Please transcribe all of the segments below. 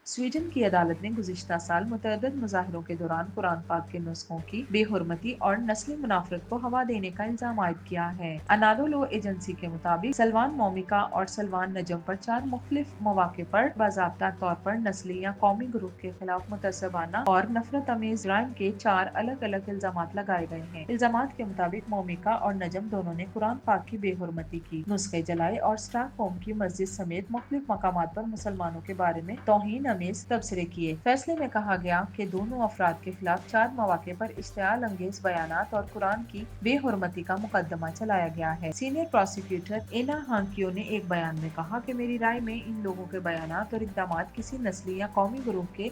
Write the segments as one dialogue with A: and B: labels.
A: Sweden की अदालत ने गुज़िश्ता साल मुतअद्दिद मुज़ाहिरों के दौरान कुरान पाक के नुस्खों की बेहुरमती और नस्ली मुनाफरत को हवा देने का इल्जाम आयद किया है। अनाडोलू एजेंसी के मुताबिक सलमान मोमिका और सलमान नजम पर 4 मुख्तलिफ मौके पर बाज़ाब्ता तौर पर नस्ली या कौमी ग्रुप के खिलाफ मुतअस्सिबाना और नफरत अमेज जुर्म के 4 अलग अलग इल्जामात लगाए गए हैं। इल्जामात के मुताबिक मोमिका और नजम दोनों ने कुरान पाक की बेहुरमती की, नुस्खे जलाए और स्टॉकहोम की मस्जिद समेत मुख्तलिफ मकामात पर मुसलमानों के बारे में तौहीन अमेज तबसरे किए। फैसले में कहा गया कि दोनों अफराद के खिलाफ 4 मौके पर इश्तियाल अंगेज बयानात और कुरान की बेहुरमती का मुकदमा चलाया गया है। सीनियर प्रोसिक्यूटर एना हांकियो ने एक बयान में कहा कि मेरी राय में इन लोगों के बयानात और इक़दामात किसी नस्ली या कौमी ग्रुप के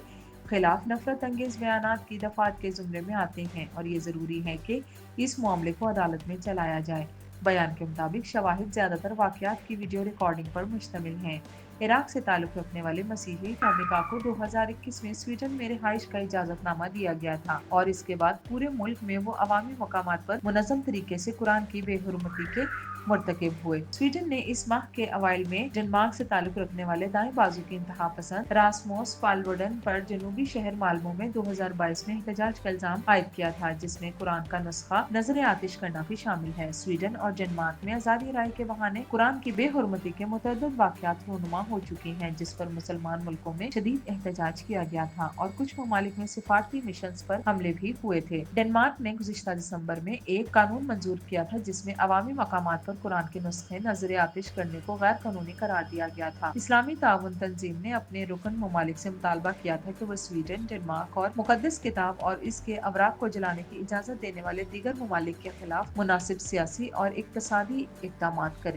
A: खिलाफ नफरत अंगेज बयानात की दफात के जुमरे में आते हैं और ये जरूरी है कि इस मामले को अदालत में चलाया जाए। बयान के मुताबिक शवाहिद ज्यादातर वाकयात की वीडियो रिकॉर्डिंग पर मुश्तमिल हैं। इराक से ताल्लुक रखने वाले मसीही मोमिका को 2021 में स्वीडन में रिहाइश का इजाजतनामा दिया गया था और इसके बाद पूरे मुल्क में वो अवामी मकामात पर मुनज़्ज़म तरीके से कुरान की बेहुरमती के मुर्तकिब हुए। स्वीडन ने इस माह के अवाइल में डेनमार्क से ताल्लुक रखने वाले दाएं बाजू के इंतहा पसंद रासमोस पालवोडन पर जनूबी शहर माल्मो में 2022 में एहतजाज का इल्जाम आयद किया था, जिसमें कुरान का नुस्खा नजर आतिश करना भी शामिल है। स्वीडन और डेनमार्क में आजादी राय के बहाने कुरान की बेहुरमती के मुतअद्दिद वाकयात रूनुमा हो चुकी हैं, जिस पर मुसलमान मुल्कों में शदीद एहतजाज किया गया था और कुछ ममालिक में सिफारती मिशंस पर हमले भी हुए थे। डेनमार्क ने गुज़िश्ता दिसंबर में एक कानून मंजूर किया था जिसमें अवामी मकामात पर कुरान के नुस्खे नजर आतिश करने को गैर कानूनी करार दिया गया था। इस्लामी ताउन तंजीम ने अपने रुकन ममालिक से मुतालबा किया था कि वो स्वीडन, डेनमार्क और मुकद्दस किताब और इसके अवराक को जलाने की इजाजत देने वाले दीगर ममालिक के खिलाफ मुनासिब सियासी और इक्तसादी इक़दामात करें।